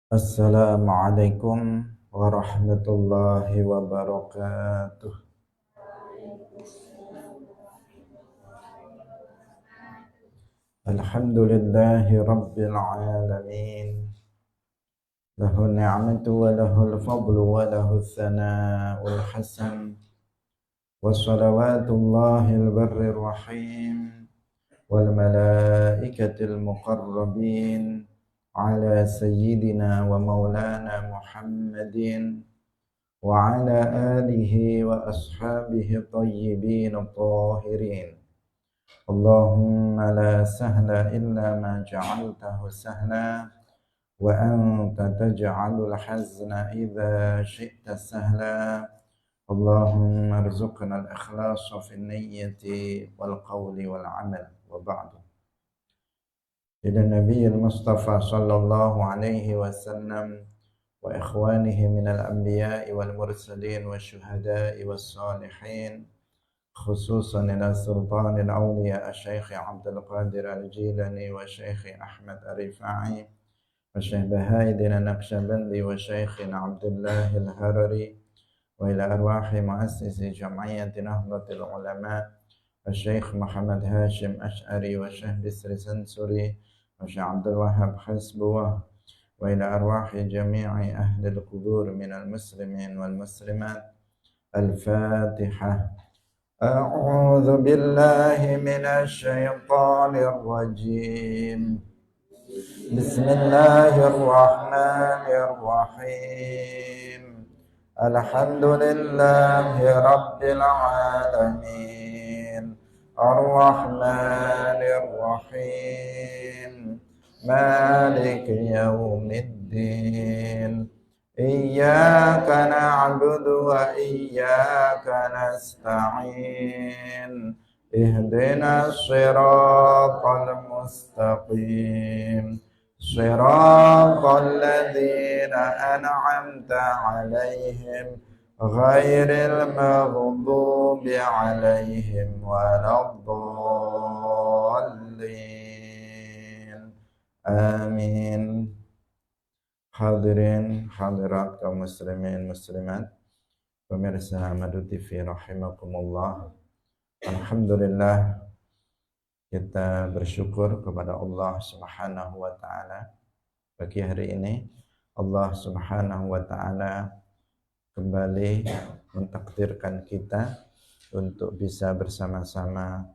Assalamualaikum warahmatullahi wabarakatuh. Alhamdulillahi rabbil alamin. Lahu ni'matu wa lahul fadlu wa lahu thana'ul hasan. Wa salawatullahil barrir rahim wal malaikatil muqarrabin ala sayyidina wa maulana Muhammadin wa ala alihi wa ashabihi tayyibin tahirin. Allahumma la sahla illa ma ja'altahu sahla wa anta taj'alul hazna idza syi'ta sahla. Allahumma arzuqna al-ikhlasa fi niyyati wal qawli wal amal wa ba'du. Ila Nabiyil Mustafa sallallahu alaihi wasallam wa ikhwanihi minal anbiya'i wal mursalin wa syuhada'i was salihin, khususan ila sultanil awliya Syekh Abdul Qadir Al-Jilani wa Syekh Ahmad Ar-Rifai wa Syekh Bahaidin Naqsyabandi wa Syekh Abdullah Al-Harari wa ila arwahi muassisi Jam'iyyati Nahdlatul Ulama wa Syekh Muhammad Hashim Ash'ari wa Syekh Bisri Sansuri wa Syekh Abdul Wahab Hasbuwah wa ila arwahi jami'i ahli al-qubur minal muslimin wal muslimat. Al-Fatihah. A'udzu billahi minasy syaithanir rajim. Bismillahirrahmanirrahim. Alhamdulillahi rabbil alamin. Ar-Rahmanir Rahim. Maliki yaumiddin. Iyyaka na'budu wa iyyaka nasta'in. Ihdinas siratal mustaqim. Siratal ladzina an'amta 'alaihim ghairil maghdubi 'alaihim waladdallin. Amin. Hadirin hadirat kaum muslimin muslimat, pemirsa Madu TV rahimakumullah. Alhamdulillah, kita bersyukur kepada Allah Subhanahu wa taala. Pagi hari ini Allah Subhanahu wa taala kembali mentakdirkan kita untuk bisa bersama-sama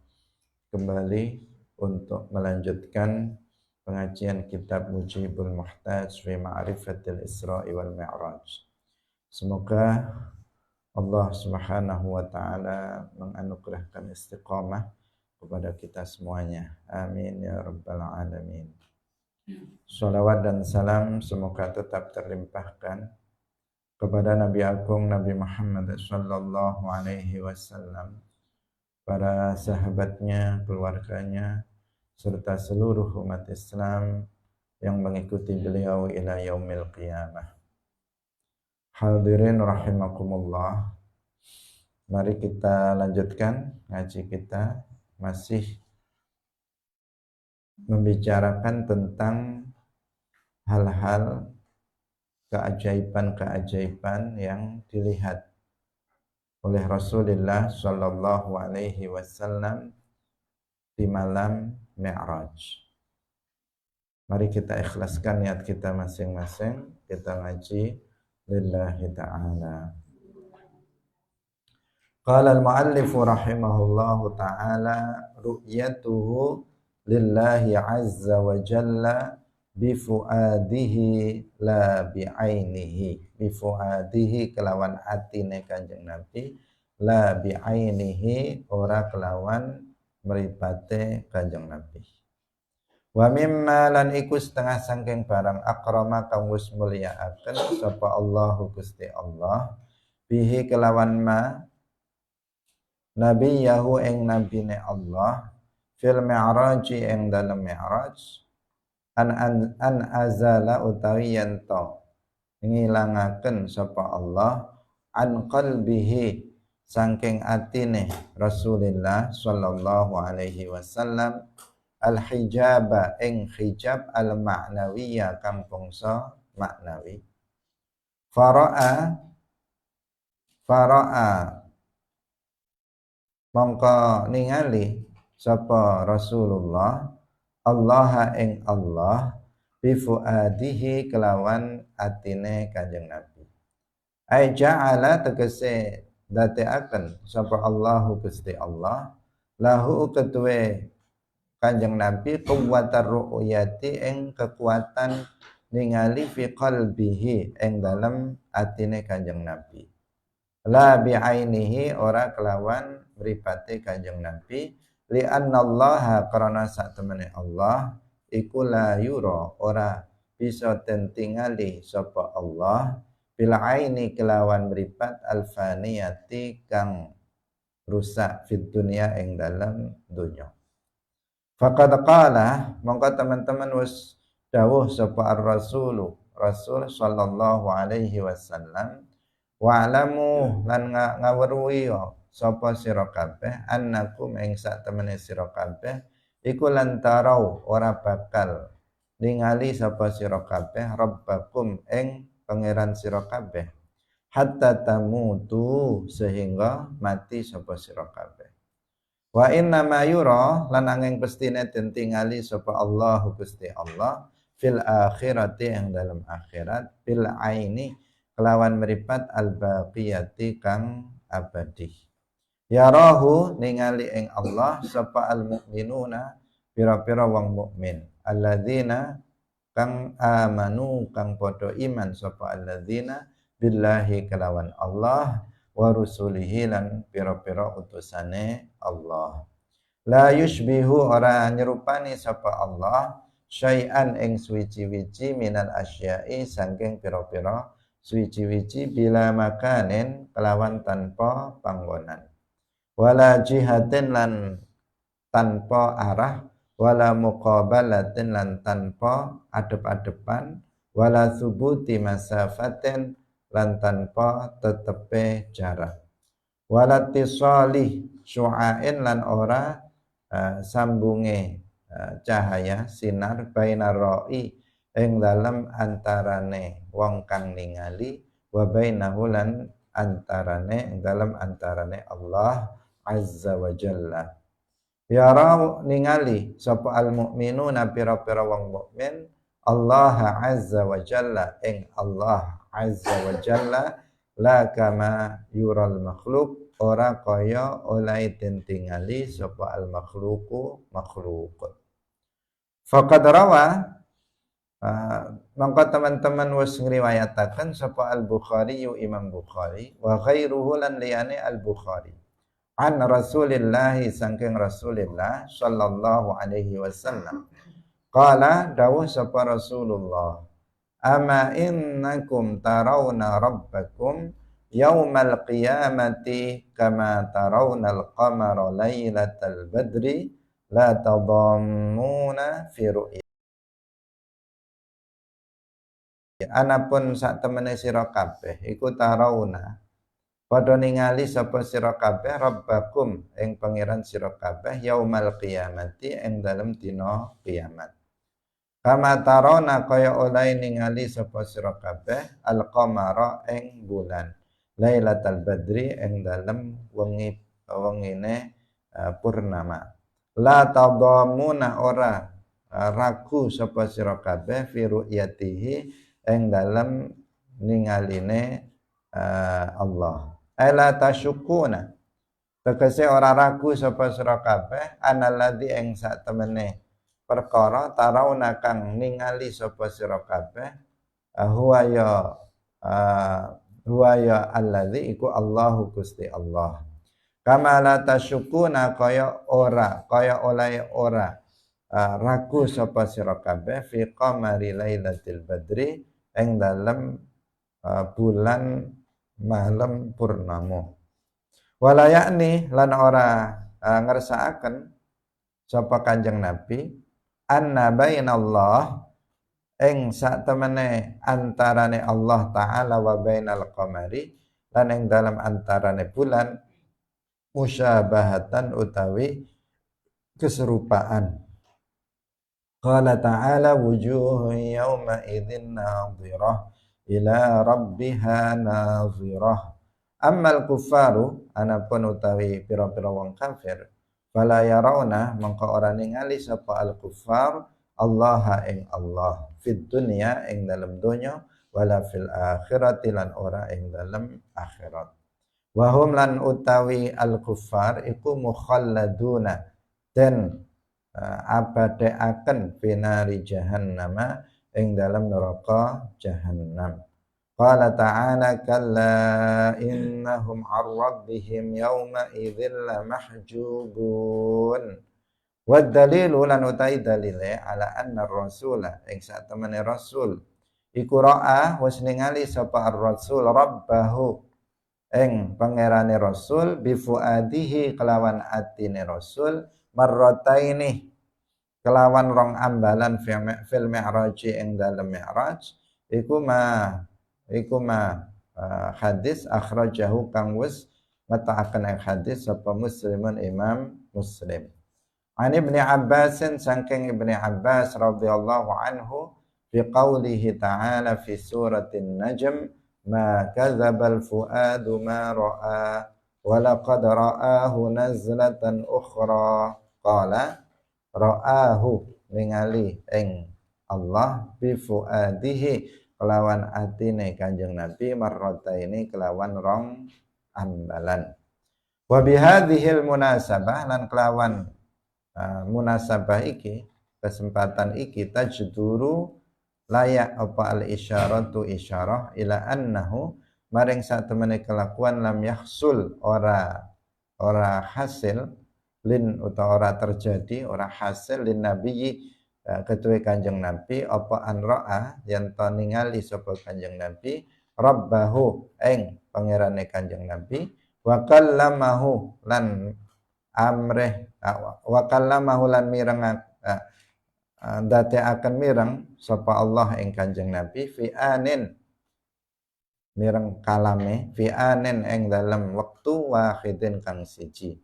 kembali untuk melanjutkan pengajian kitab Mujibul Muhtaj fi Ma'rifatil Isra'i wal Mi'raj. Semoga Allah Subhanahu wa taala menganugerahkan istiqamah kepada kita semuanya. Amin ya rabbal alamin. Shalawat dan salam semoga tetap terlimpahkan kepada Nabi Agung Nabi Muhammad sallallahu alaihi wasallam, para sahabatnya, keluarganya, serta seluruh umat Islam yang mengikuti beliau ila yaumil qiyamah. Hadirin rahimakumullah. Mari kita lanjutkan ngaji kita, masih membicarakan tentang hal-hal keajaiban-keajaiban yang dilihat oleh Rasulullah sallallahu alaihi wasallam di malam Mi'raj. Mari kita ikhlaskan niat kita masing-masing, kita ngaji lillahi ta'ala. Qala al-muallif rahimahullahu ta'ala, ru'yatuhu lillahi azza wa jalla bifuadihi la bi'ainihi. Bifuadihi kelawan atine Kanjeng Nabi, la bi'ainihi ora kelawan mripate Kanjeng Nabi. Wa mimma lan iku setengah sangking barang akrama kang wis mulyakaken sapa Allahu Gusti Allah bihi kelawan ma nabiyahu ing nabine Allah fil mi'raji ing dalem mi'raj an azala utawi yanto ngilangaken sapa Allah an qalbihi saking atine Rasulullah sallallahu alaihi wasallam al hijaba ing hijab al ma'nawiyya kang bangsa maknawi. Fara'a mongko ningali sapa Rasulullah Allah ing Allah bifuadihi kelawan atine Kanjeng Nabi. Ai ja'ala tegese dadekaken sapa Allahu Gusti Allah lahu ketuwe Kanjeng Nabi quwwatar ru'yati ing kekuatan ningali fi qalbihi ing dalem atine Kanjeng Nabi. La bi'ainihi ora kelawan mripate Kanjeng Nabi li annallaha karena sak temene Allah iku la yura ora bisa tentingali sapa Allah bil aini kelawan mripat alfaniyati kang rusak fid dunya ing dalam dunya. Faqad qala mongko teman-teman wis dawuh sapa ar-rasul sallallahu alaihi wasallam wa'lamu lan ngawruhi sapa sira kabeh annakum ing sak temene sira kabeh iku lan tarau ora bakal ningali sapa sira kabeh rabbakum ing pangeran sira kabeh hatta tamutu sehingga mati sapa sira kabeh. Wa inna ma yura lan angin pestine den tingali sapa Allah Gusti Allah fil akhirati yang dalam akhirat bil aini kelawan meripat al baqiyati kang abadi. Yarahu ningali ing Allah sapa al mukminuna pira-pira wong mukmin alladzina kang amanu kang padha iman sapa alladzina billahi kelawan Allah wa rusulihi lan pira-pira utusane Allah. La yushbihu ora nyerupani sapa Allah syai'an ing suwiji-wiji minal asya'i saking pira-pira suwiji-wiji bila makanin kelawan tanpa panggonan. Wala jihatin lan tanpa arah, wala muqabalatin lan tanpa adep-adepan, wala thubuti masafatin lan tanpa tetepe jarak. Wala tisali syu'ain lan ora sambunge cahaya sinar bainar ra'i ing dalem antarane wong kang ningali wa bainahu lan antarane ing dalem antarane Allah azza wa jalla. Yara ningali sapa al mukminuna pira-pira wong mukmin Allah azza wa jalla ing Allah azza wa jalla la kama yural makhluk ora kaya oleh tingali sapa al makhluku makhluk. Faqad rawa mangka teman-teman wis ngriwayataken sapa al Bukhari Imam Bukhari wa ghairuhu lan liyane al Bukhari an Rasulillah saking Rasulillah sallallahu alaihi wasallam qala dawuh sapa Rasulullah ama innakum tarawna rabbakum yaumal qiyamati kama tarawna al-qamara lailatal badri la tadammuna fi ru'ya. Anapun sak temene sira kabeh iku tarawna padha ningali sapa sira kabeh rabbakum ing pangeran sira kabeh yaumal qiyamati ing dalem dina kiamat. Kama tarona kaya oleh ningali sapa sira kabeh al-qamara ing bulan lailatul badri ing dalem wengine purnama. La tadamuna ora ragu sapa sira kabeh fi ru'yatihi ing dalem ningaline Allah. Ala tasyukuna tegese ora ragu sapa sira kabeh analladzi ing sak temene perkara tarawna kang ningali sapa sira kabeh huwa ya alladzi iku Allahu Gusti Allah. Kama la tasyukuna kaya oleh ora ragu sapa sira kabeh fi qamari lailatul badri ing dalem bulan malam purnama. Wala yakni lan ora ngersakaken sapa Kanjeng Nabi anna bainallah ing sak temene antarane Allah taala wa bainal qamari lan ing dalam antarane bulan musyabahatan utawi keserupaan. Qala ta'ala wujuhun yawma idzin nadhirah ila rabbiha nadhirah. Ammal kuffaru anapun utawi pira-pira wong kafir fala yarawna mongko ora ningali sapa al kuffar Allah ing Allah fid dunya ing dalem donya wala fil akhirati lan ora ing dalem akhirat. Wahum lan utawi al kuffar iku mukhalladuna den abadekaken finari jahannama ing dalam neraka jahannam. Qala ta'ala kalla innahum 'an rabbihim yawma idzin lamahjubun. Wa dalilu lan utai dalile ala anna rasula ing satemene rasul iku ra'a wis ningali sapa ar-rasul rabbahu ing pangerane rasul bi fuadihi kelawan atine rasul marrataini kelawan rong ambalan fil mi'raj ing dalem mi'raj iku hadis akhrajahu kang wis metakaken ing hadis sapa muslimun imam muslim an ibni Abbas saking ibni Abbas radhiyallahu anhu fi qaulihi ta'ala fi suratin najm ma kadzabal fuadu ma ra'a wa laqad ra'ahu nazlatan ukhra qala ra'ahu ningali ing Allah bi fuadihi kelawan atine Kanjeng Nabi marrataini kelawan rong ambalan wa bihadhil munasabah lan kelawan munasabah iki kesempatan iki tajduru layak apa al isyaratu isyarah ila annahu maring satemene kelakuan lam yahsul ora hasil lin utawa ora terjadi ora hasil lin nabiyyi ketuwe Kanjeng Nabi apa an ra'a yen to ningali sapa Kanjeng Nabi rabbahu ing pangerane Kanjeng Nabi wa kallamahu lan amrih wa kallamahu lan mireng ndadekaken mireng sapa Allah ing Kanjeng Nabi fi anin mireng kalame fi anin ing dalem wektu wahidin kang siji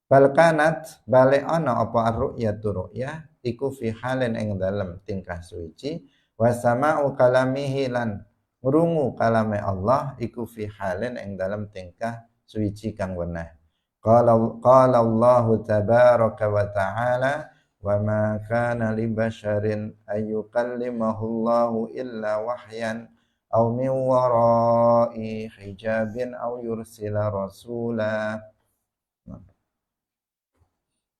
bal kanat balik ana apa ar-ru'yatu ru'yah iku fi halin ing dalem tingkah suci wa sama'u kalamihi lan ngrungu kalame Allah iku fi halin ing dalem tingkah suci kang weneh qala Allah tabaraka wa ta'ala wa ma kana li basharin ayyukallimahu Allahu illa wahyan aw min wara'i hijabin aw yursila rasula.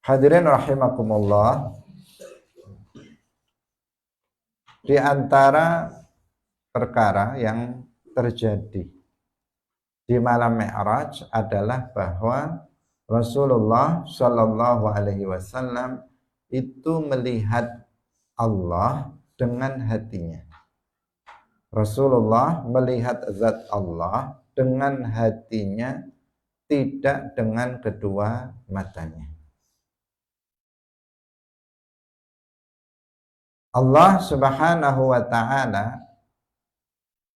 Hadirin rahimakumullah, di antara perkara yang terjadi di malam Mi'raj adalah bahwa Rasulullah Shallallahu Alaihi Wasallam itu melihat Allah dengan hatinya. Rasulullah melihat zat Allah dengan hatinya, tidak dengan kedua matanya. Allah Subhanahu wa ta'ala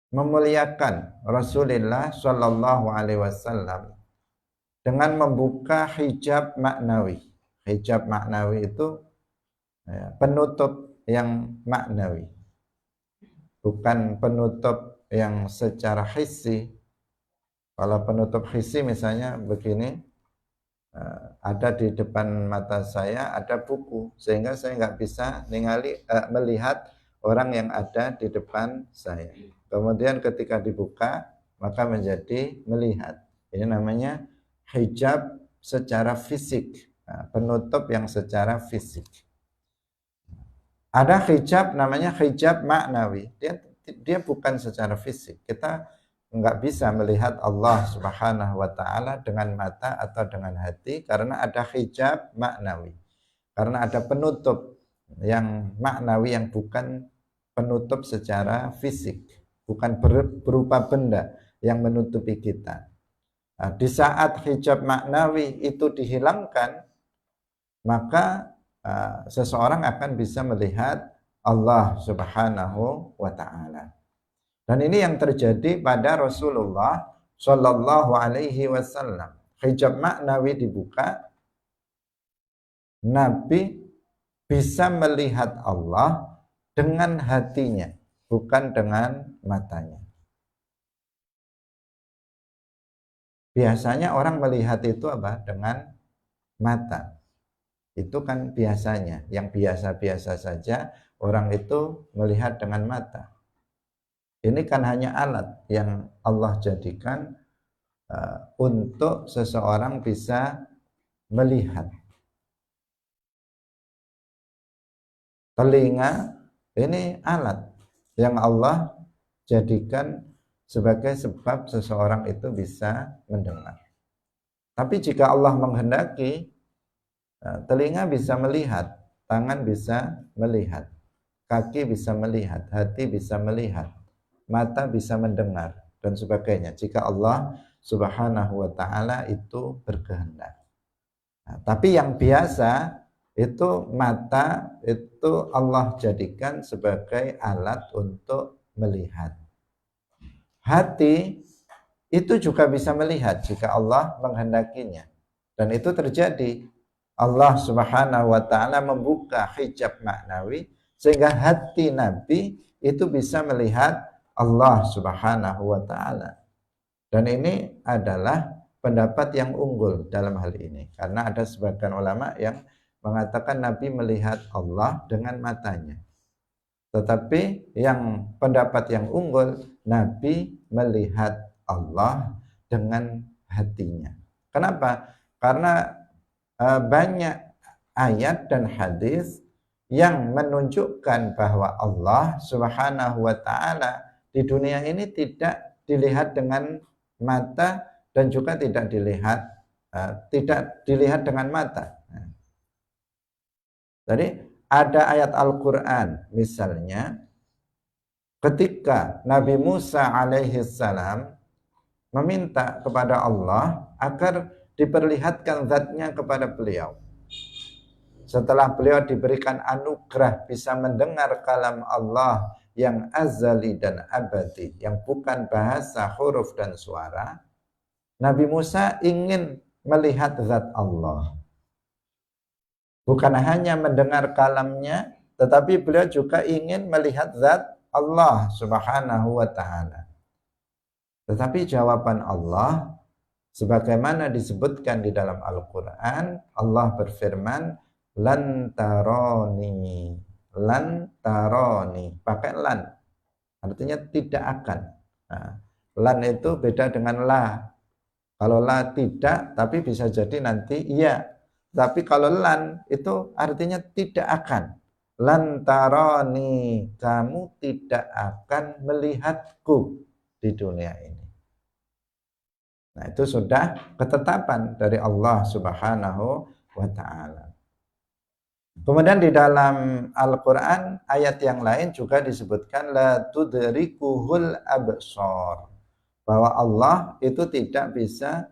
memuliakan Rasulullah Shallallahu Alaihi Wasallam dengan membuka hijab maknawi. Hijab maknawi itu penutup yang maknawi, bukan penutup yang secara hissi. Kalau penutup hissi misalnya begini, ada di depan mata saya ada buku, sehingga saya nggak bisa melihat orang yang ada di depan saya. Kemudian ketika dibuka maka menjadi melihat. Ini namanya hijab secara fisik, penutup yang secara fisik. Ada hijab namanya hijab maknawi. Dia bukan secara fisik. Kita nggak bisa melihat Allah Subhanahu wa ta'ala dengan mata atau dengan hati karena ada hijab maknawi. Karena ada penutup yang maknawi yang bukan penutup secara fisik, bukan berupa benda yang menutupi kita. Nah, di saat hijab maknawi itu dihilangkan, maka seseorang akan bisa melihat Allah Subhanahu wa ta'ala. Dan ini yang terjadi pada Rasulullah Shallallahu Alaihi Wasallam. Hijab maknawi dibuka, Nabi bisa melihat Allah dengan hatinya, bukan dengan matanya. Biasanya orang melihat itu apa? Dengan mata. Itu kan biasanya, yang biasa-biasa saja orang itu melihat dengan mata. Ini kan hanya alat yang Allah jadikan untuk seseorang bisa melihat. Telinga ini alat yang Allah jadikan sebagai sebab seseorang itu bisa mendengar. Tapi jika Allah menghendaki, telinga bisa melihat, tangan bisa melihat, kaki bisa melihat, hati bisa melihat, mata bisa mendengar, dan sebagainya. Jika Allah Subhanahu wa ta'ala itu berkehendak. Nah, tapi yang biasa itu mata itu Allah jadikan sebagai alat untuk melihat. Hati itu juga bisa melihat jika Allah menghendakinya. Dan itu terjadi. Allah Subhanahu wa ta'ala membuka hijab maknawi sehingga hati Nabi itu bisa melihat Allah Subhanahu wa ta'ala. Dan ini adalah pendapat yang unggul dalam hal ini, karena ada sebagian ulama yang mengatakan Nabi melihat Allah dengan matanya. Tetapi yang pendapat yang unggul, Nabi melihat Allah dengan hatinya. Kenapa? Karena banyak ayat dan hadis yang menunjukkan bahwa Allah Subhanahu wa ta'ala di dunia ini tidak dilihat dengan mata dan juga tidak dilihat dengan mata. Jadi ada ayat Al-Quran misalnya ketika Nabi Musa alaihi salam meminta kepada Allah agar diperlihatkan zatnya kepada beliau. Setelah beliau diberikan anugerah bisa mendengar kalam Allah yang azali dan abadi, yang bukan bahasa, huruf dan suara, Nabi Musa ingin melihat zat Allah. Bukan hanya mendengar kalamnya, tetapi beliau juga ingin melihat zat Allah Subhanahu wa ta'ala. Tetapi jawaban Allah, sebagaimana disebutkan di dalam Al-Quran, Allah berfirman, lan taroni, pakai lan, artinya tidak akan. Nah, lan itu beda dengan la. Kalau la tidak, tapi bisa jadi nanti iya. Tapi kalau lan itu artinya tidak akan. Lan taroni, kamu tidak akan melihatku di dunia ini. Nah, itu sudah ketetapan dari Allah Subhanahu wa ta'ala. Kemudian di dalam Al-Quran ayat yang lain juga disebutkan la tudrikuhul absar, bahwa Allah itu tidak bisa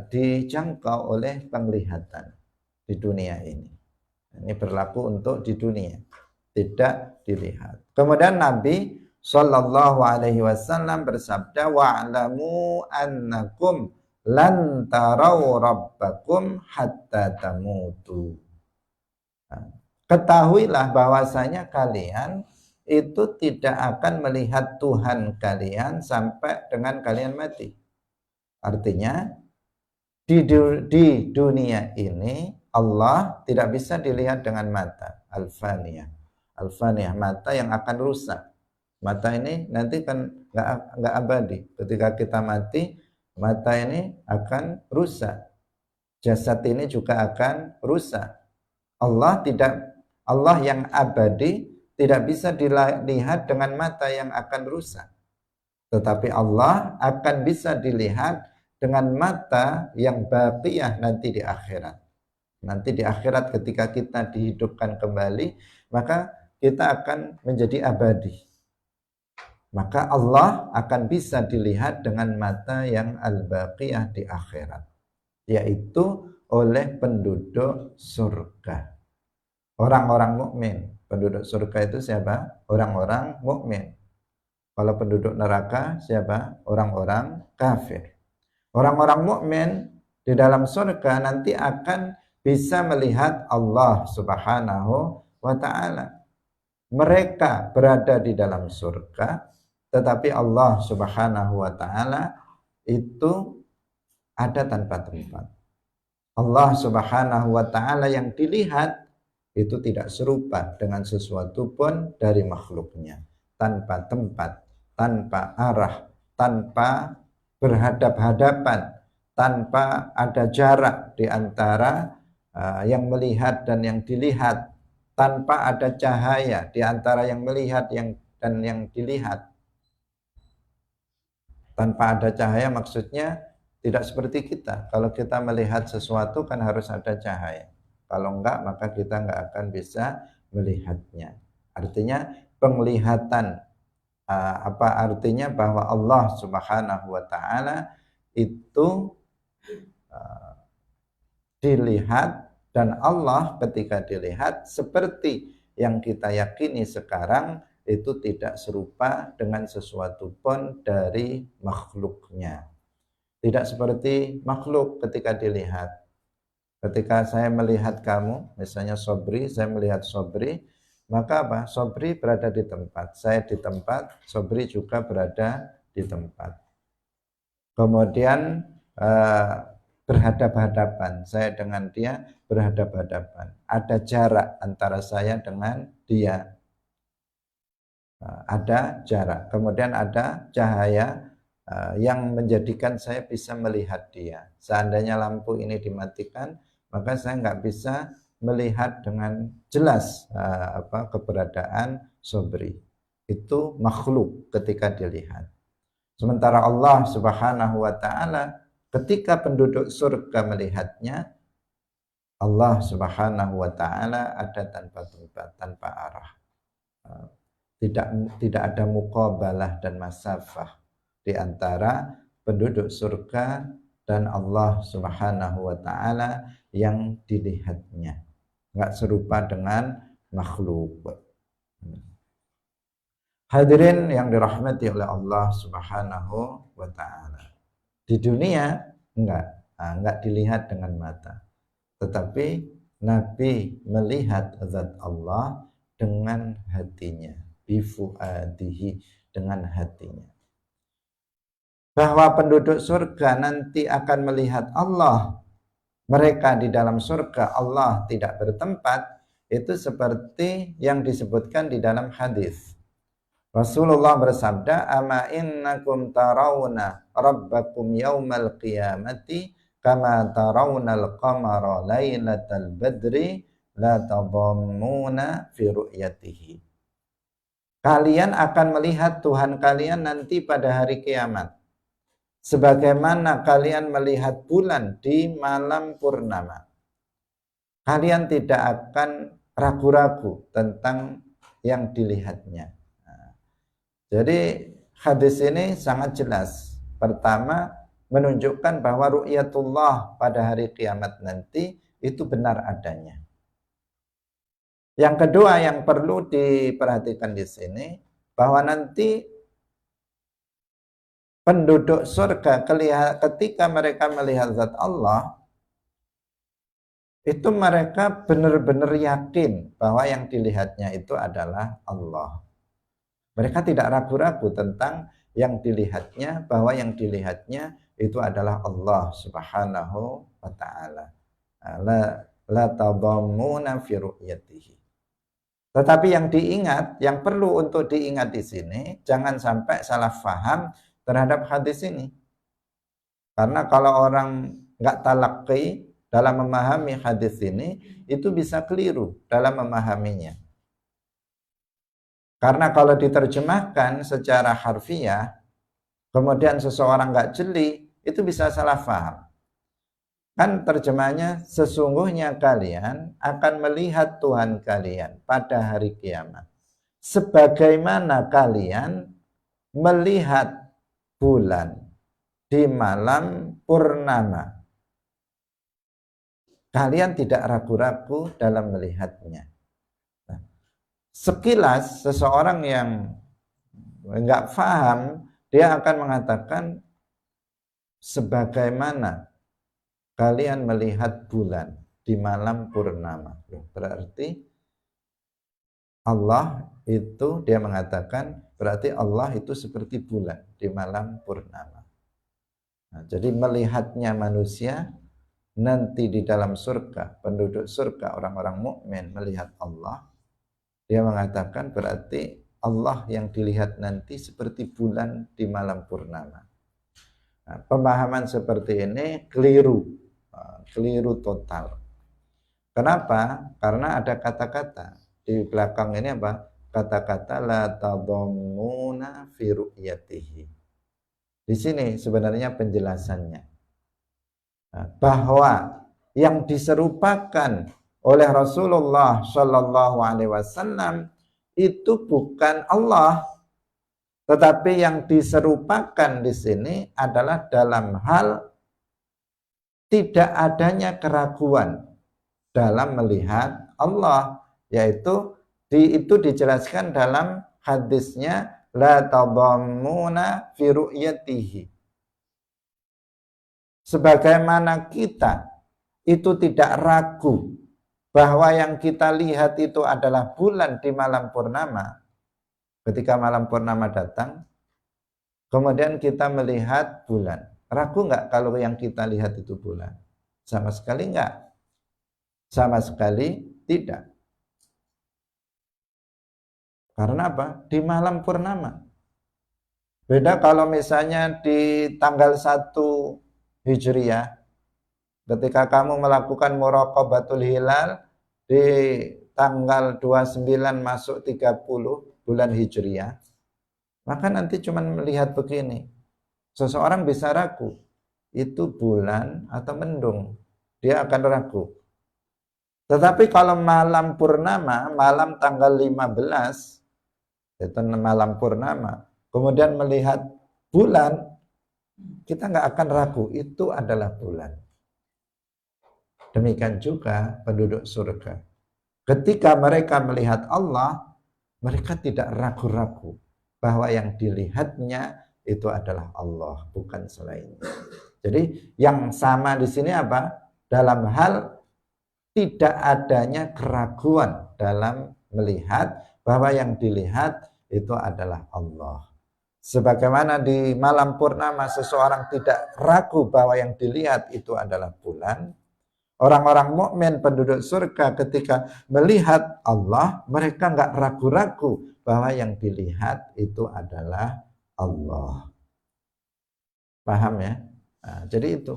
dijangkau oleh penglihatan di dunia ini. Ini berlaku untuk di dunia, tidak dilihat. Kemudian Nabi Sallallahu alaihi wasallam bersabda, wa'lamu annakum lan tarau rabbakum hatta tamutu. Ketahuilah bahwasanya kalian itu tidak akan melihat Tuhan kalian sampai dengan kalian mati. Artinya di dunia ini Allah tidak bisa dilihat dengan mata. Al-faniyah, mata yang akan rusak. Mata ini nanti kan nggak abadi. Ketika kita mati, mata ini akan rusak. Jasad ini juga akan rusak. Allah yang abadi tidak bisa dilihat dengan mata yang akan rusak. Tetapi Allah akan bisa dilihat dengan mata yang baqiyah nanti di akhirat. Nanti di akhirat ketika kita dihidupkan kembali, maka kita akan menjadi abadi. Maka Allah akan bisa dilihat dengan mata yang al-baqiyah di akhirat, yaitu oleh penduduk surga. Orang-orang mukmin. Penduduk surga itu siapa? Orang-orang mukmin. Kalau penduduk neraka siapa? Orang-orang kafir. Orang-orang mukmin di dalam surga nanti akan bisa melihat Allah Subhanahu wa ta'ala. Mereka berada di dalam surga, tetapi Allah Subhanahu wa ta'ala itu ada tanpa tempat. Allah Subhanahu wa ta'ala yang dilihat itu tidak serupa dengan sesuatu pun dari makhluknya, tanpa tempat, tanpa arah, tanpa berhadap-hadapan, tanpa ada jarak di antara yang melihat dan yang dilihat, tanpa ada cahaya di antara yang melihat dan yang dilihat. Tanpa ada cahaya maksudnya tidak seperti kita. Kalau kita melihat sesuatu kan harus ada cahaya. Kalau enggak maka kita enggak akan bisa melihatnya. Artinya penglihatan, apa artinya bahwa Allah Subhanahu wa ta'ala itu dilihat, dan Allah ketika dilihat seperti yang kita yakini sekarang itu tidak serupa dengan sesuatu pun dari makhluknya. Tidak seperti makhluk ketika dilihat. Ketika saya melihat kamu, misalnya Sobri, saya melihat Sobri, maka apa? Sobri berada di tempat, saya di tempat, Sobri juga berada di tempat. Kemudian berhadap-hadapan, saya dengan dia berhadap-hadapan. Ada jarak antara saya dengan dia. Ada jarak. Kemudian ada cahaya yang menjadikan saya bisa melihat dia. Seandainya lampu ini dimatikan, maka saya nggak bisa melihat dengan jelas keberadaan Sobri. Itu makhluk ketika dilihat. Sementara Allah Subhanahu wa ta'ala ketika penduduk surga melihatnya, Allah Subhanahu wa ta'ala ada tanpa tempat, tanpa arah. Tidak ada muqabalah dan masafah di antara penduduk surga dan Allah Subhanahu wa ta'ala yang dilihatnya. Enggak serupa dengan makhluk. Hadirin yang dirahmati oleh Allah Subhanahu wa ta'ala. Di dunia enggak dilihat dengan mata. Tetapi Nabi melihat zat Allah dengan hatinya, bifuadihi, dengan hatinya. Bahwa penduduk surga nanti akan melihat Allah, mereka di dalam surga Allah tidak bertempat, itu seperti yang disebutkan di dalam hadis. Rasulullah bersabda, "Ama innakum tarawna rabbakum yaumal qiyamati kama tarawnal qamara lailatal badri la tadammuna fi ru'yatihi." Kalian akan melihat Tuhan kalian nanti pada hari kiamat sebagaimana kalian melihat bulan di malam purnama. Kalian tidak akan ragu-ragu tentang yang dilihatnya. Jadi hadis ini sangat jelas. Pertama, menunjukkan bahwa ru'yatullah pada hari kiamat nanti itu benar adanya. Yang kedua yang perlu diperhatikan di sini, bahwa nanti penduduk surga ketika mereka melihat zat Allah, itu mereka benar-benar yakin bahwa yang dilihatnya itu adalah Allah. Mereka tidak ragu-ragu tentang yang dilihatnya, bahwa yang dilihatnya itu adalah Allah Subhanahu wa ta'ala. La tadammuna fi ru'yatihi. Tetapi yang diingat, yang perlu untuk diingat di sini, jangan sampai salah faham terhadap hadis ini. Karena kalau orang nggak talaqi dalam memahami hadis ini, itu bisa keliru dalam memahaminya. Karena kalau diterjemahkan secara harfiah, kemudian seseorang nggak jeli, itu bisa salah paham. Kan terjemahnya, sesungguhnya kalian akan melihat Tuhan kalian pada hari kiamat, sebagaimana kalian melihat bulan di malam purnama. Kalian tidak ragu-ragu dalam melihatnya. Sekilas seseorang yang enggak paham, dia akan mengatakan sebagaimana kalian melihat bulan di malam purnama. Berarti Allah itu, dia mengatakan berarti Allah itu seperti bulan di malam purnama. Nah, jadi melihatnya manusia nanti di dalam surga, penduduk surga, orang-orang mukmin melihat Allah, dia mengatakan berarti Allah yang dilihat nanti seperti bulan di malam purnama. Nah, pemahaman seperti ini keliru, keliru total. Kenapa? Karena ada kata-kata di belakang ini apa? Kata-kata la tadhammuna fi ru'yatihi. Di sini sebenarnya penjelasannya. Nah, bahwa yang diserupakan oleh Rasulullah Shallallahu Alaihi Wasallam itu bukan Allah, tetapi yang diserupakan di sini adalah dalam hal tidak adanya keraguan dalam melihat Allah, yaitu itu dijelaskan dalam hadisnya la tadhammuna fi ru'yatihi. Sebagaimana kita itu tidak ragu bahwa yang kita lihat itu adalah bulan di malam purnama, ketika malam purnama datang, kemudian kita melihat bulan. Ragu nggak kalau yang kita lihat itu bulan? Sama sekali nggak. Sama sekali tidak. Karena apa? Di malam purnama. Beda kalau misalnya di tanggal 1 Hijriah, ketika kamu melakukan muraqabatul hilal di tanggal 29 masuk 30 bulan Hijriah, maka nanti cuma melihat begini. Seseorang bisa ragu, itu bulan atau mendung. Dia akan ragu. Tetapi kalau malam purnama, malam tanggal 15, itu malam purnama, kemudian melihat bulan, kita nggak akan ragu, itu adalah bulan. Demikian juga penduduk surga. Ketika mereka melihat Allah, mereka tidak ragu-ragu bahwa yang dilihatnya itu adalah Allah, bukan selainnya. Jadi yang sama di sini apa? Dalam hal tidak adanya keraguan dalam melihat bahwa yang dilihat itu adalah Allah. Sebagaimana di malam purnama seseorang tidak ragu bahwa yang dilihat itu adalah bulan, orang-orang mukmin penduduk surga ketika melihat Allah, mereka nggak ragu-ragu bahwa yang dilihat itu adalah Allah. Paham ya? Nah, jadi itu.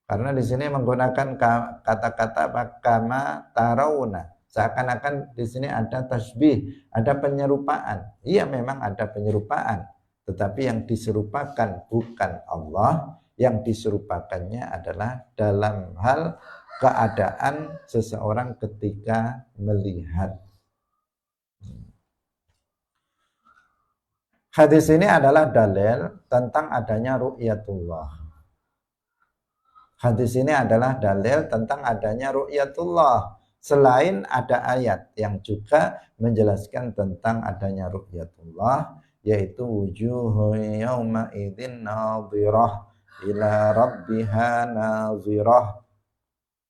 Karena di sini menggunakan kata-kata kama tarawuna. Seakan-akan di sini ada tasbih, ada penyerupaan. Iya, memang ada penyerupaan, tetapi yang diserupakan bukan Allah, yang diserupakannya adalah dalam hal keadaan seseorang ketika melihat. Hadis ini adalah dalil tentang adanya ru'yatullah. Hadis ini adalah dalil tentang adanya ru'yatullah. Selain ada ayat yang juga menjelaskan tentang adanya ru'yatullah, yaitu wujuhu yawma idzin nadhirah ila rabbiha nadhirah.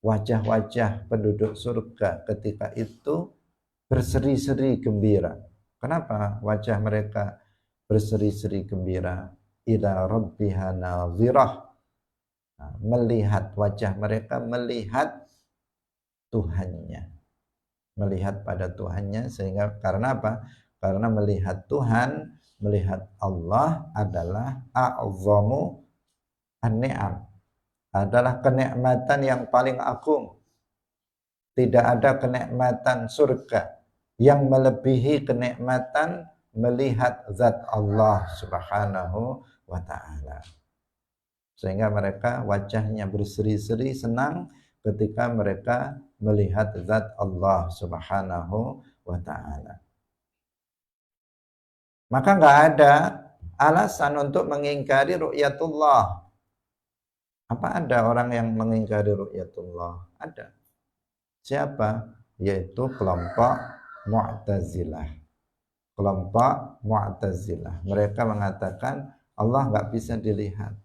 Wajah-wajah penduduk surga ketika itu berseri-seri gembira. Kenapa wajah mereka berseri-seri gembira? Ila rabbiha nadhirah. Nah, melihat wajah mereka, melihat Tuhannya, melihat pada Tuhannya, sehingga karena apa? Karena melihat Tuhan, melihat Allah adalah a'zamu an-ni'am, adalah kenikmatan yang paling agung. Tidak ada kenikmatan surga yang melebihi kenikmatan melihat zat Allah Subhanahu wa ta'ala. Sehingga mereka wajahnya berseri-seri senang ketika mereka melihat zat Allah Subhanahu wa ta'ala. Maka nggak ada alasan untuk mengingkari ru'yatullah. Apa ada orang yang mengingkari ru'yatullah? Ada. Siapa? Yaitu kelompok Mu'tazilah. Kelompok Mu'tazilah. Mereka mengatakan Allah nggak bisa dilihat.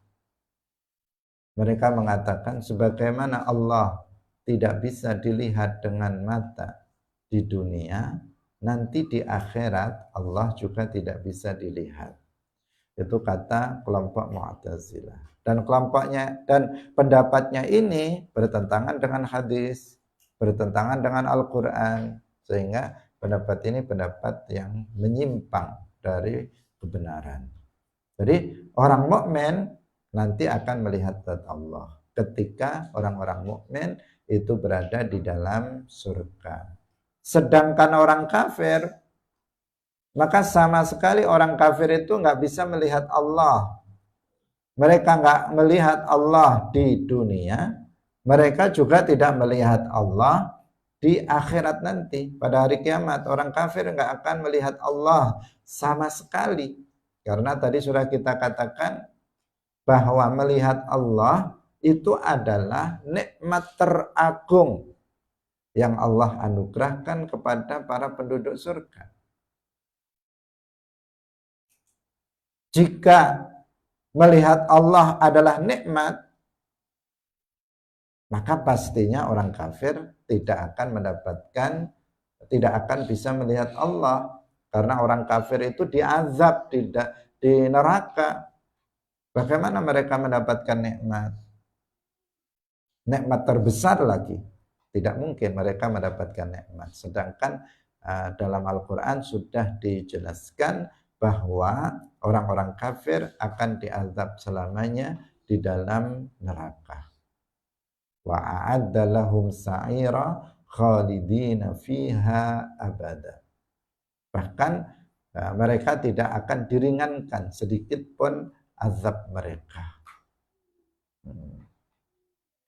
Mereka mengatakan sebagaimana Allah tidak bisa dilihat dengan mata di dunia, nanti di akhirat Allah juga tidak bisa dilihat. Itu kata kelompok Mu'tazilah. Dan kelompoknya dan pendapatnya ini bertentangan dengan hadis, bertentangan dengan Al-Quran, sehingga pendapat ini pendapat yang menyimpang dari kebenaran. Jadi orang mukmin nanti akan melihat zat Allah ketika orang-orang mukmin itu berada di dalam surga. Sedangkan orang kafir, maka sama sekali orang kafir itu nggak bisa melihat Allah. Mereka nggak melihat Allah di dunia, mereka juga tidak melihat Allah di akhirat nanti. Pada hari kiamat, orang kafir nggak akan melihat Allah sama sekali. Karena tadi sudah kita katakan bahwa melihat Allah itu adalah nikmat teragung yang Allah anugerahkan kepada para penduduk surga. Jika melihat Allah adalah nikmat, maka pastinya orang kafir tidak akan bisa melihat Allah. Karena orang kafir itu diazab di neraka. Bagaimana mereka mendapatkan nikmat? Nikmat terbesar lagi. Tidak mungkin mereka mendapatkan nikmat. Sedangkan dalam Al-Quran sudah dijelaskan bahwa orang-orang kafir akan diazab selamanya di dalam neraka. Wa a'adda lahum sa'ira khalidina fiha abada. Bahkan mereka tidak akan diringankan sedikit pun azab mereka.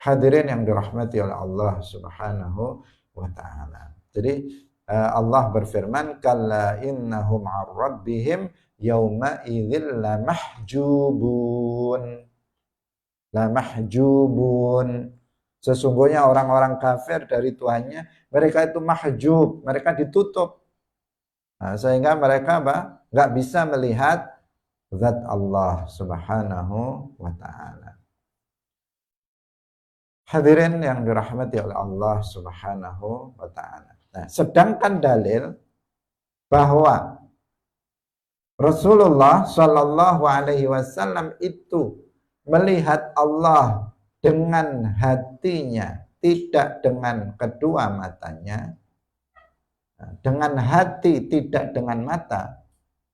Hadirin yang dirahmati oleh Allah Subhanahu wa ta'ala. Jadi Allah berfirman, kalla innahum 'an rabbihim yauma idzil lamahjubun. Lamahjubun. Sesungguhnya orang-orang kafir dari Tuhannya, mereka itu mahjub, mereka ditutup. Nah, sehingga mereka nggak bisa melihat zat Allah Subhanahu wa ta'ala. Hadirin yang dirahmati oleh Allah Subhanahu wa ta'ala. Nah, sedangkan dalil bahwa Rasulullah Shallallahu Alaihi Wasallam itu melihat Allah dengan hatinya, tidak dengan kedua matanya, dengan hati, tidak dengan mata.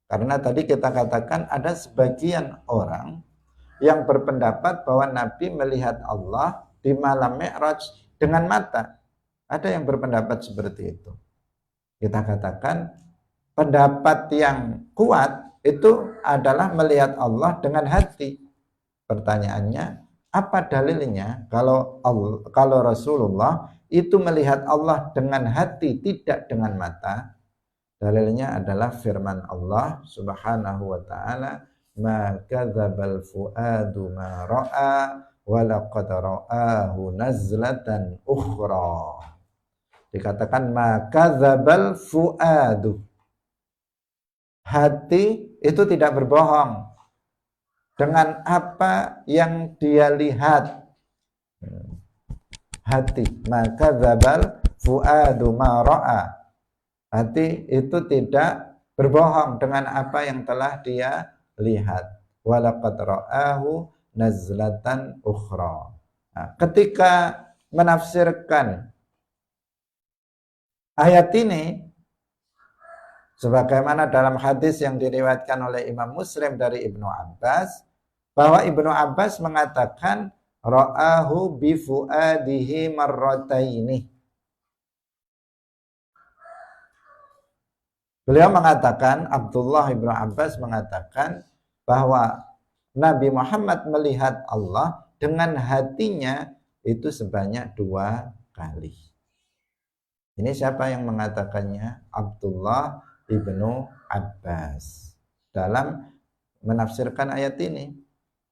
Karena tadi kita katakan ada sebagian orang yang berpendapat bahwa Nabi melihat Allah di malam Mi'raj dengan mata. Ada yang berpendapat seperti itu. Kita katakan pendapat yang kuat itu adalah melihat Allah dengan hati. Pertanyaannya, apa dalilnya kalau Rasulullah itu melihat Allah dengan hati, tidak dengan mata? Dalilnya adalah firman Allah Subhanahu wa ta'ala, ma kadzabal fuadu ma ra'a wa laqad ra'ahu nazlatan ukhra. Dikatakan ma kadzabal fuadu. Hati itu tidak berbohong dengan apa yang dia lihat. Hati, maka dzabal fuadu ma ra'a. Hati itu tidak berbohong dengan apa yang telah dia lihat. Walaqad ra'ahu nazlatan ukhra. Nah, ketika menafsirkan ayat ini, sebagaimana dalam hadis yang diriwayatkan oleh Imam Muslim dari Ibnu Abbas, bahwa Ibnu Abbas mengatakan ra'ahu bi fuadihi marrataini. Beliau mengatakan, Abdullah Ibnu Abbas mengatakan bahwa Nabi Muhammad melihat Allah dengan hatinya itu sebanyak 2 kali. Ini siapa yang mengatakannya? Abdullah Ibnu Abbas dalam menafsirkan ayat ini.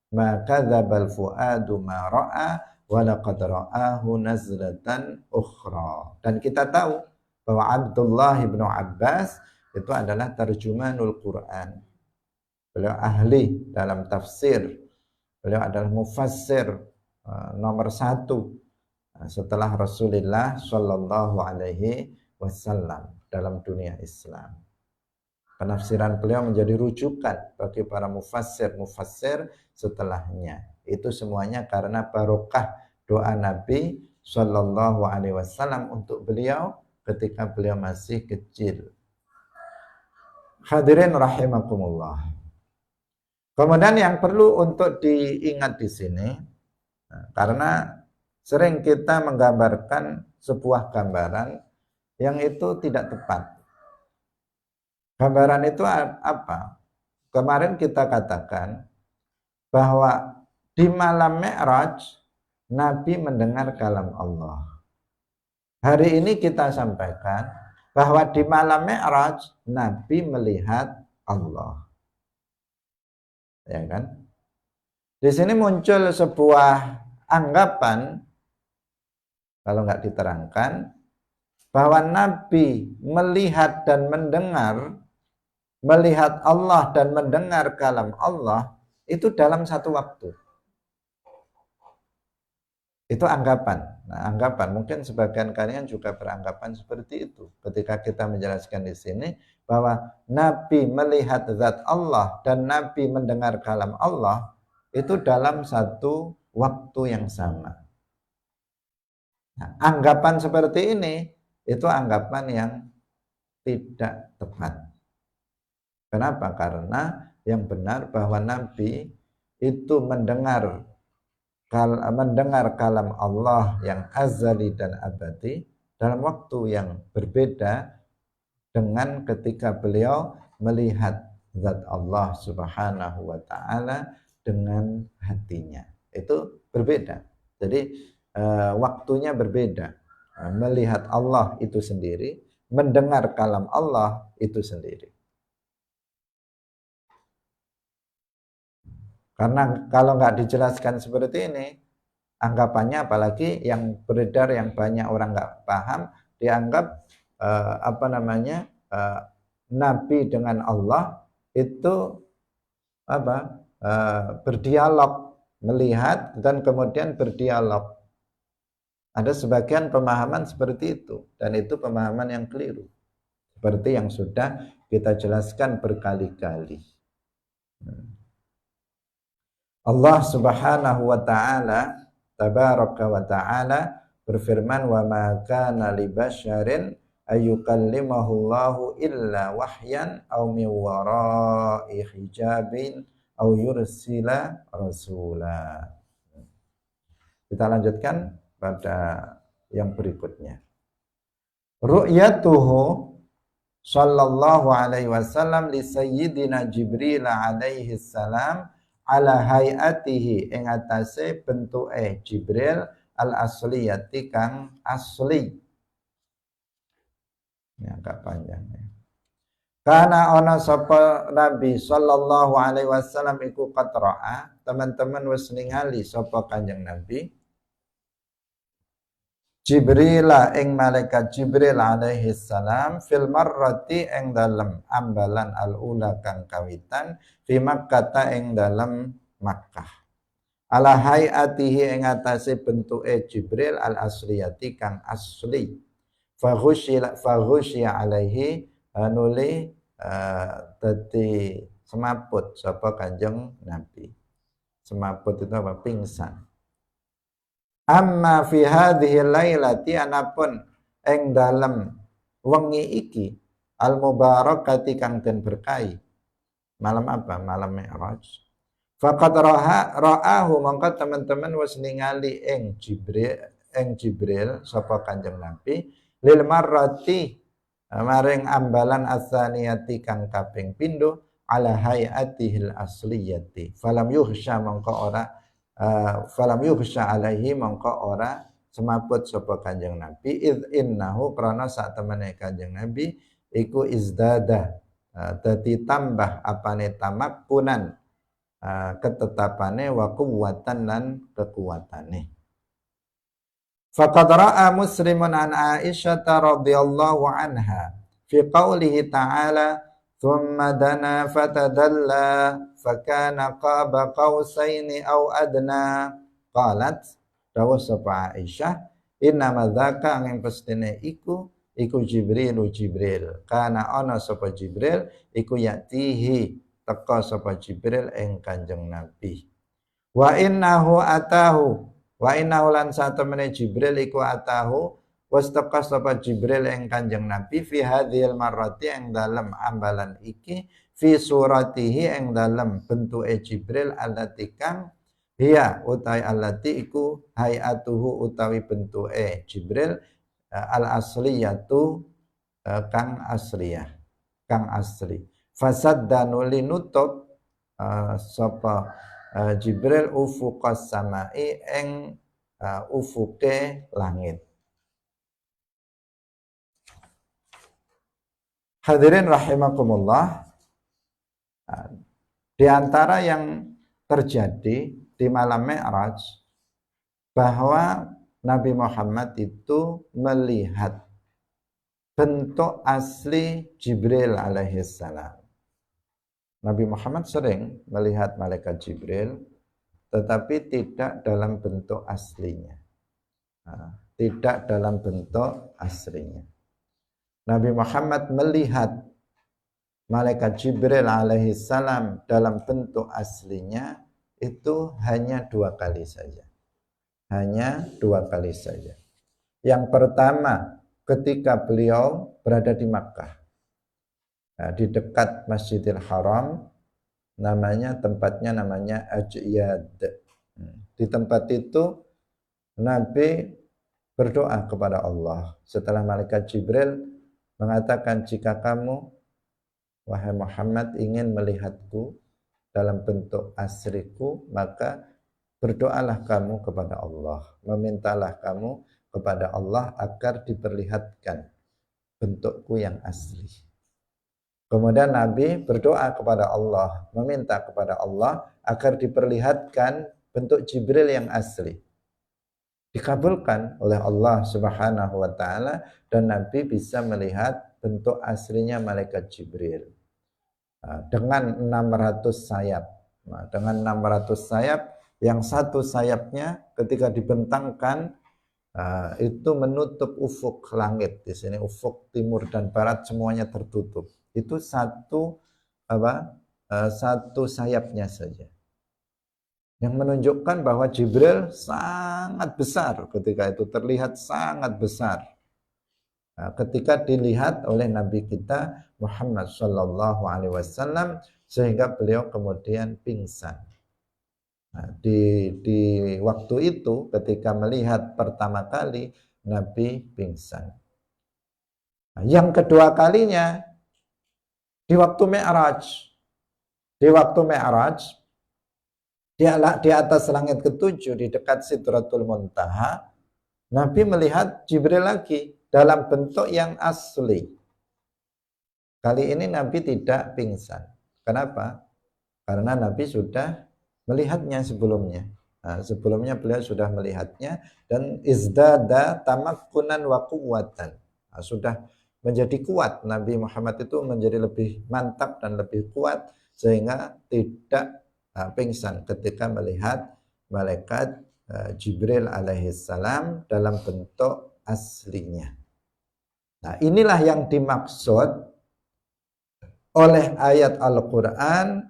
Maka dzabal fuadu ma ra'a wa laqad ra'ahu nazlatan ukhra. Dan kita tahu bahwa Abdullah Ibnu Abbas itu adalah tarjumanul Quran. Beliau ahli dalam tafsir. Beliau adalah mufassir nomor 1 setelah Rasulullah Shallallahu Alaihi Wasallam. dalam dunia Islam. Penafsiran beliau menjadi rujukan bagi para mufassir setelahnya. Itu semuanya karena barokah doa Nabi Shallallahu Alaihi Wasallam untuk beliau ketika beliau masih kecil. Hadirin rahimakumullah. Kemudian yang perlu untuk diingat di sini, karena sering kita menggambarkan sebuah gambaran yang itu tidak tepat. Gambaran itu apa? Kemarin kita katakan bahwa di malam Mi'raj Nabi mendengar kalam Allah. Hari ini kita sampaikan bahwa di malam Mi'raj Nabi melihat Allah. Ya kan? Di sini muncul sebuah anggapan, kalau nggak diterangkan, bahwa Nabi melihat dan mendengar, melihat Allah dan mendengar kalam Allah itu dalam satu waktu. Itu anggapan. Nah, anggapan mungkin sebagian kalian juga beranggapan seperti itu. Ketika kita menjelaskan di sini bahwa Nabi melihat zat Allah dan Nabi mendengar kalam Allah itu dalam satu waktu yang sama. Nah, anggapan seperti ini itu anggapan yang tidak tepat. Kenapa? Karena yang benar bahwa Nabi itu mendengar kalam Allah yang azali dan abadi dalam waktu yang berbeda dengan ketika beliau melihat zat Allah Subhanahu wa taala dengan hatinya. Itu berbeda. Jadi waktunya berbeda. Melihat Allah itu sendiri, mendengar kalam Allah itu sendiri. Karena kalau nggak dijelaskan seperti ini, anggapannya apalagi yang beredar yang banyak orang nggak paham, dianggap Nabi dengan Allah itu berdialog, melihat dan kemudian berdialog. Ada sebagian pemahaman seperti itu, dan itu pemahaman yang keliru. Seperti yang sudah kita jelaskan berkali-kali. Allah Subhanahu wa taala tabaraka wa taala berfirman, wa ma kana li basyarin ayyukallimahu Allahu illa wahyan aw min wara'i hijabin aw yursila rasula. Kita lanjutkan pada yang berikutnya. Ru'yatuhu sallallahu alaihi wasallam li sayyidina Jibril alaihi salam ala hayatihi ing atase bentuke Jibril al asliyati kang asli. Ya agak panjang ya. Karena ana sapa Nabi sallallahu alaihi wasallam iku qatra'a, teman-teman wis ningali sapa Kanjeng Nabi Jibril ing malaikat Jibril alaihi salam fil marrati ing dalem ambalan al-ula kang kawitan fi Makkah ing dalem Makkah. Ala hayatihi ing atase bentuke Jibril al-asliyati kang asli. Faghusya alaihi nuli dadi semaput sapa Kanjeng Nabi. Semaput itu apa? Pingsan. Amma fi hadhihi lailati anapun ing dalem wengi iki al mubarakati kang den berkahi. Malam apa? Malam Mi'raj. Faqad ra'ahu mongko teman-teman wis ningali ing Jibril sapa Kanjeng Nabi lil marrati maring ambalan asaniyati kang kaping pindho ala hayatihil asliyati. Falam yuhsya mongko ora falam yughsha alaihi mongko ora semaput sapa Kanjeng Nabi id innahu krana sak temene Kanjeng Nabi iku izdada dadi tambah apane tamakkunan ketetapane wa quwwatan lan kekuatane. Faqad ra'a Muslimun an Aisyah radhiyallahu anha fi qoulihi ta'ala thumma dana fatadalla fakana qaba qausaini aw adna qalat dawuh sapa Aisyah inna madzaka angin pestine iku iku Jibril. Kana ana sapa Jibril iku yatihi teka sapa Jibril ing Kanjeng Nabi. Wa innahu lan satemene Jibril iku atahu was teka sapa Jibril ing Kanjeng Nabi fi hadhil marrati ing dalem ambalan iki fi suratihi ing dalem bentuke Jibril allati kang hiya utawi allati iku hayatuhu utawi bentuke Jibril al asliyatu kang asliyah kang asli fasaddanu linutup sapa Jibril ufuqas samai ing ufuke langit. Hadirin rahimakumullah, di antara yang terjadi di malam Mi'raj bahwa Nabi Muhammad itu melihat bentuk asli Jibril alaihissalam. Nabi Muhammad sering melihat malaikat Jibril, tetapi tidak dalam bentuk aslinya. Tidak dalam bentuk aslinya. Nabi Muhammad melihat malaikat Jibril alaihissalam dalam bentuk aslinya itu hanya 2 kali saja. Hanya 2 kali saja. Yang pertama ketika beliau berada di Makkah, di dekat Masjidil Haram, tempatnya namanya Ajyad. Di tempat itu Nabi berdoa kepada Allah setelah malaikat Jibril mengatakan, jika kamu wahai Muhammad ingin melihatku dalam bentuk asliku, maka berdoalah kamu kepada Allah, memintalah kamu kepada Allah agar diperlihatkan bentukku yang asli. Kemudian Nabi berdoa kepada Allah, meminta kepada Allah agar diperlihatkan bentuk Jibril yang asli. Dikabulkan oleh Allah Subhanahu wa taala dan Nabi bisa melihat bentuk aslinya malaikat Jibril dengan 600 sayap. Dengan 600 sayap, yang satu sayapnya ketika dibentangkan itu menutup ufuk langit. Di sini ufuk timur dan barat semuanya tertutup. Itu satu sayapnya saja, yang menunjukkan bahwa Jibril sangat besar ketika itu, terlihat sangat besar ketika dilihat oleh Nabi kita Muhammad sallallahu alaihi wasallam, sehingga beliau kemudian pingsan. Di waktu itu ketika melihat pertama kali Nabi pingsan. Yang kedua kalinya di waktu Mi'raj. Di waktu Mi'raj di atas langit ketujuh di dekat Sidratul Muntaha, Nabi melihat Jibril lagi dalam bentuk yang asli. Kali ini Nabi tidak pingsan. Kenapa? Karena Nabi sudah melihatnya sebelumnya. Sebelumnya beliau sudah melihatnya dan izdada tamakkunan wa quwwatan. Sudah menjadi kuat. Nabi Muhammad itu menjadi lebih mantap dan lebih kuat sehingga tidak pingsan ketika melihat malaikat Jibril alaihissalam dalam bentuk aslinya. Nah, inilah yang dimaksud oleh ayat Al-Quran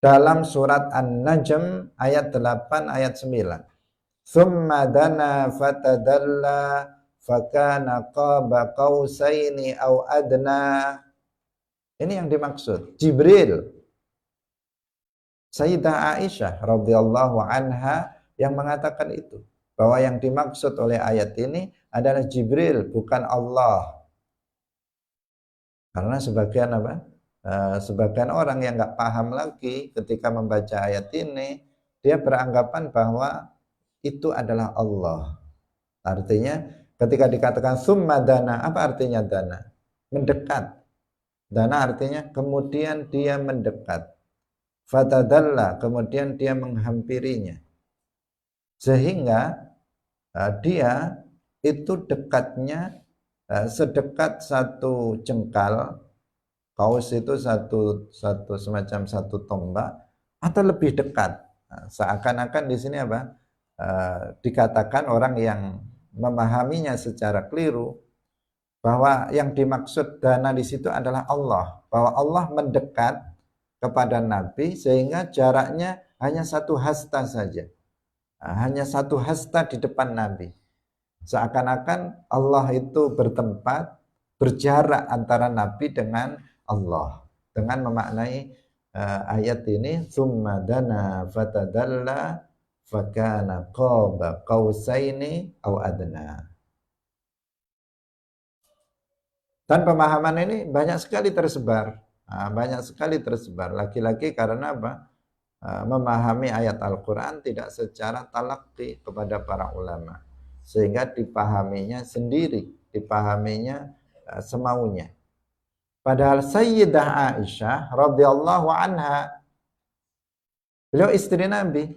dalam surat An-Najm ayat 8 ayat 9. Tsumma dana fatadalla fakana qaba qausaini au adna. Ini yang dimaksud. Jibril, Sayyidah Aisyah radhiyallahu anha yang mengatakan itu, bahwa yang dimaksud oleh ayat ini adalah Jibril, bukan Allah. Karena sebagian orang yang nggak paham lagi ketika membaca ayat ini, dia beranggapan bahwa itu adalah Allah. Artinya ketika dikatakan summa dana, apa artinya dana? Mendekat. Dana artinya kemudian dia mendekat. Fatadalla, kemudian dia menghampirinya. Sehingga dia itu dekatnya sedekat satu jengkal. Kaus itu satu semacam satu tombak atau lebih dekat. Seakan-akan di sini dikatakan orang yang memahaminya secara keliru bahwa yang dimaksud dana di situ adalah Allah, bahwa Allah mendekat kepada Nabi sehingga jaraknya hanya satu hasta saja. Hanya satu hasta di depan Nabi. Seakan-akan Allah itu bertempat berjarak antara Nabi dengan Allah. Dengan memaknai ayat ini, summa dana fatadalla fakana qaba qausaini aw adna. Dan pemahaman ini banyak sekali tersebar. Banyak sekali tersebar. Lagi-lagi karena apa? Memahami ayat Al-Quran tidak secara talaqi kepada para ulama. Sehingga dipahaminya sendiri. Dipahaminya semaunya. Padahal Sayyidah Aisyah radhiyallahu anha, beliau istri Nabi.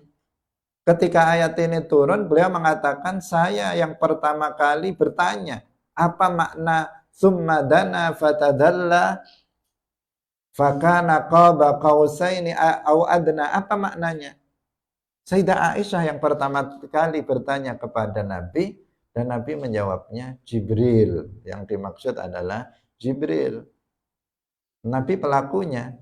Ketika ayat ini turun, beliau mengatakan, saya yang pertama kali bertanya, apa makna summa dana fatadalla fakana qaba qausaini au adna, apa maknanya? Sayyidah Aisyah yang pertama kali bertanya kepada Nabi, dan Nabi menjawabnya Jibril. Yang dimaksud adalah Jibril. Nabi pelakunya,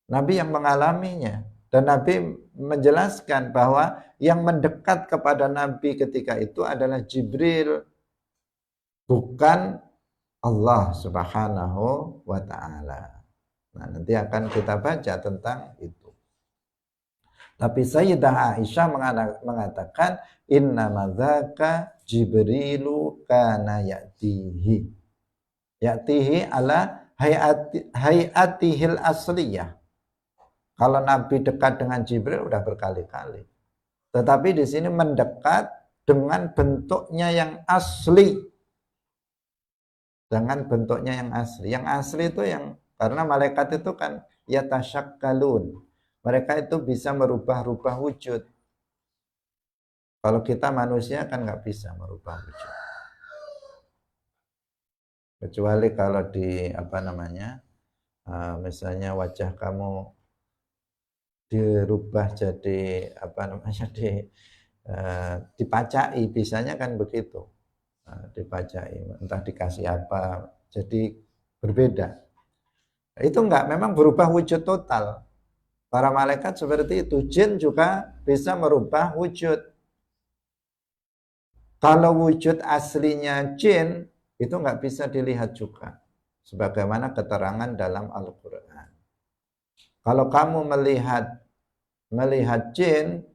Nabi yang mengalaminya, dan Nabi menjelaskan bahwa yang mendekat kepada Nabi ketika itu adalah Jibril, bukan Allah Subhanahu wa ta'ala. Nah, nanti akan kita baca tentang itu. Tapi Sayyidah Aisyah mengatakan inna madzaka Jibrilu kana ya'tihi. Ya'tihi ala hayatihil asliyah. Kalau Nabi dekat dengan Jibril udah berkali-kali. Tetapi di sini mendekat dengan bentuknya yang asli. Dengan bentuknya yang asli. Yang asli itu yang, karena malaikat itu kan yatasyakkalun. Mereka itu bisa merubah-rubah wujud. Kalau kita manusia kan nggak bisa merubah wujud. Kecuali kalau di misalnya wajah kamu dirubah jadi dipacai, bisanya kan begitu. Dipacai, entah dikasih apa, jadi berbeda. Itu enggak, memang berubah wujud total. Para malaikat seperti itu. Jin juga bisa merubah wujud. Kalau wujud aslinya jin itu enggak bisa dilihat juga, sebagaimana keterangan dalam Al-Quran. Kalau kamu melihat jin,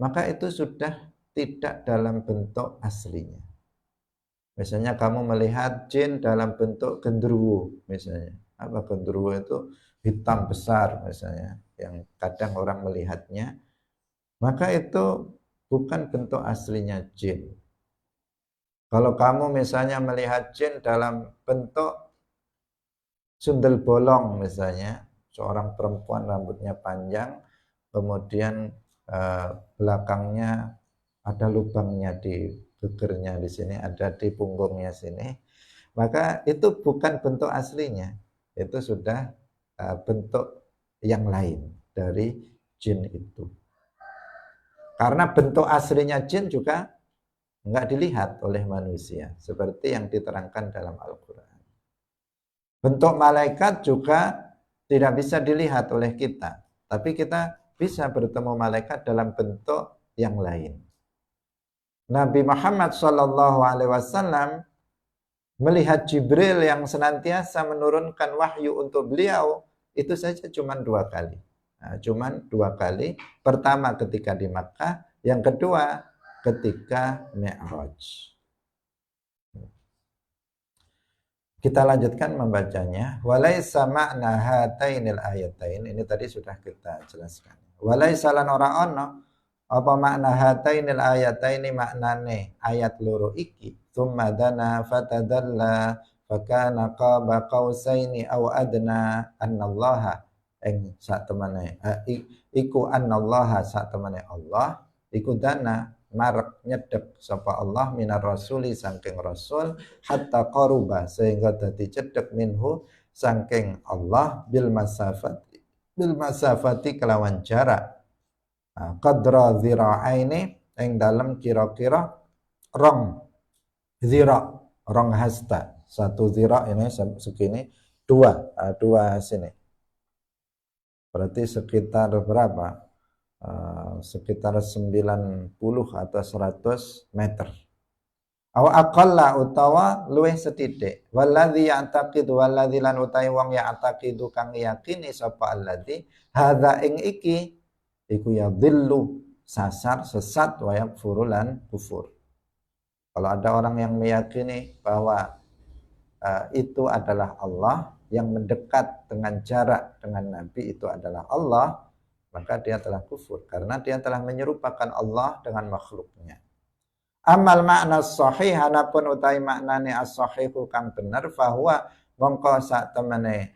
maka itu sudah tidak dalam bentuk aslinya. Misalnya kamu melihat jin dalam bentuk genderuwo, misalnya. Apa genderuwo itu? Hitam besar misalnya, yang kadang orang melihatnya, maka itu bukan bentuk aslinya jin. Kalau kamu misalnya melihat jin dalam bentuk sundel bolong misalnya, seorang perempuan rambutnya panjang, kemudian belakangnya ada lubangnya di gegernya di sini, ada di punggungnya sini, maka itu bukan bentuk aslinya, itu sudah bentuk yang lain dari jin itu. Karena bentuk aslinya jin juga enggak dilihat oleh manusia, seperti yang diterangkan dalam Al-Quran. Bentuk malaikat juga tidak bisa dilihat oleh kita, tapi kita bisa bertemu malaikat dalam bentuk yang lain. Nabi Muhammad SAW melihat Jibril yang senantiasa menurunkan wahyu untuk beliau, itu saja cuma 2 kali. Cuma 2 kali. Pertama ketika di Makkah, yang kedua ketika Mi'raj. Kita lanjutkan membacanya. Walaisa ma'na hatainil ayatain. Ini tadi sudah kita jelaskan. Walaisa lan ora ono apa makna hatainil ayataini, maknane ayat loro iki. Tsumma dana fatadalla fakana qaba qausaini aw adna annallaha ing sak temene iku annallaha sak temene Allah iku dana marek nyedek sapa Allah minar rasuli saking rasul hatta qaruba sehingga dadi cedek minhu saking Allah bil masafati kelawan jarak qadra dzira'aini ing dalem kira-kira rong hasta 1 zira ini segini, 2 sini. Berarti sekitar berapa? Sekitar 90 atau 100 meter. Aw aqalla utawa luwih sethithik. Walladzi ya'taqidu walladzi lan utahe wong ya'taqidu kang yakini sapa alladzi hadza ing iki iku yadhillu sasar sesat wa yakfuru lan kufur. Kalau ada orang yang meyakini bahwa itu adalah Allah, yang mendekat dengan jarak dengan Nabi itu adalah Allah, maka dia telah kufur karena dia telah menyerupakan Allah dengan makhluknya. Amal makna sahih hanapun utai maknane as-sahihu kang bener fahuwa mongko sak temene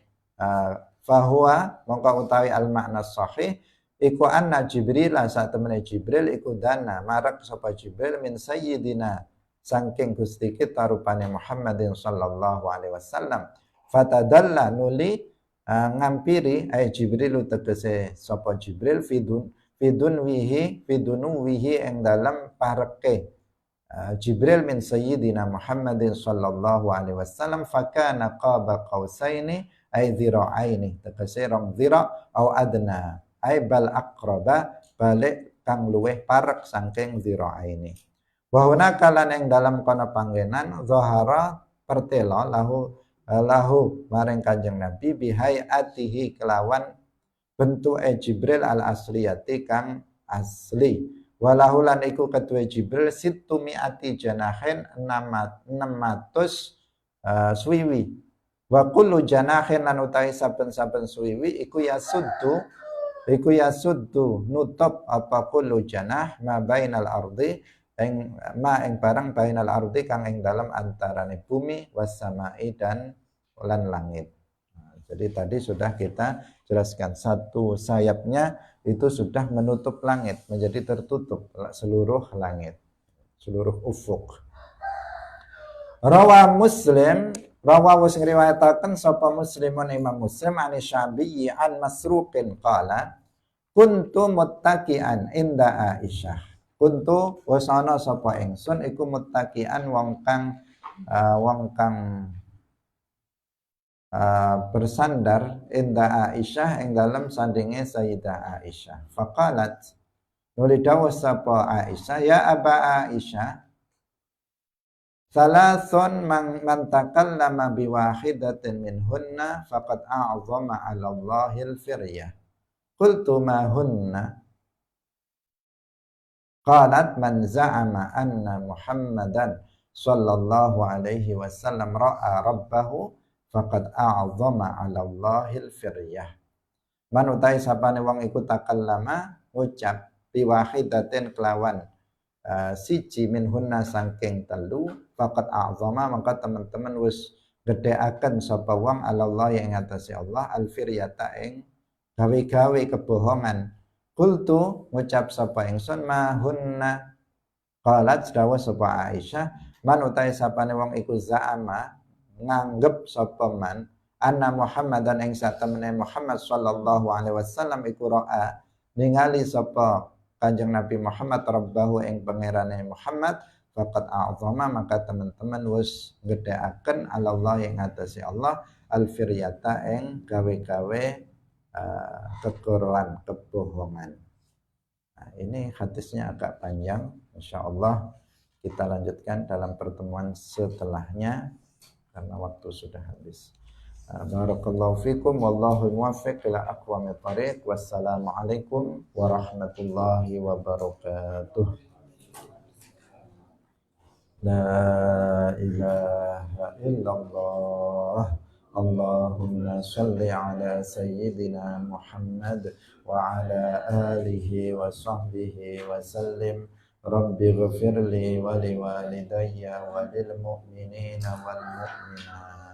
fahuwa mongko utawi al makna sahih iku anna Jibril sak temene Jibril iku dana marak sapa Jibril min sayyidina saking Gusti kita rupane Muhammadin sallallahu alaihi wasallam fatadalla nuli ngampiri ay Jibril tegese sapa Jibril fidun wihi ing dalam pareke Jibril min sayyidina Muhammadin sallallahu alaihi wasallam fakana qaba qausaini ay dhira'aini tegese rong dhira' au adna ay bal aqraba balik kang luweh parek saking dhira'aini wa hunaka lan ing dalam kono panggenan zahara pertelo lahu maring Kanjeng Nabi bihayatihi kelawan bentuk Jibril al asliyati kang asli walahu lan iku kedue Jibril situ mi'ati janahin 600 swiwi wa kullu janahin lan utahi saben-saben swiwi iku yasuddu nutup apa kullu janah ma bainal ardi ing barang bainal ardi kang ing dalam antarane bumi was samai dan lan langit. Jadi tadi sudah kita jelaskan satu sayapnya itu sudah menutup langit, menjadi tertutup seluruh langit, seluruh ufuk. Rawa Muslim, rawa wis ngriwayataken sapa Muslimun Imam Muslim ani Syafi'i an Masruqin qala kuntu muttaqian inda Aisyah. Kuntu wis ana sapa ingsun iku muttaqian wong kang bersandar inda Aisyah ing dalam sandinge Sayyidah Aisyah. Faqalat nuli dawuh sapa Aisyah ya Aba Aisyah salasun man takallama biwahidatin minhunna faqad a'zama 'ala Allahil firyah. Qultu ma hunna? Qalat man za'ama anna Muhammadan sallallahu alaihi wasallam ra'a rabbahu faqad a'zama 'ala Allahil firyah. Man utai sapane wong iku takallama ngucap biwahidatin kelawan siji minhunna saking telu faqad a'zama maka teman-teman wis gedheaken sapa wong 'ala Allah yang ngatasi Allah al firyata ing gawe-gawe kebohongan. Qultu ngucap sapa ingsun ma hunna? Qalat dawuh sapa Aisyah man utai sapane wong iku za'ama nganggep sapa man anna Muhammadan ing satemene Muhammad sallallahu alaihi wasallam iku ra'a ningali sapa Kanjeng Nabi Muhammad rabbahu ing pangerane Muhammad faqad a'zama maka teman-teman wis gedheaken Allah yang ngatasi Allah al firyata ing gawe-gawe kekuruan kebohongan. Nah, ini hadisnya agak panjang, insyaallah kita lanjutkan dalam pertemuan setelahnya karena waktu sudah habis. Barakallahu fikum wallahu muwaffiq ila aqwamit thariq. Wassalamu alaikum warahmatullahi wabarakatuh. La ilaha illallah. Allahumma salli ala sayyidina Muhammad wa ala alihi wa sahbihi wa sallim. Rabbi ghfirli wa liwalidayya wa lil mu'minina wal mu'minat.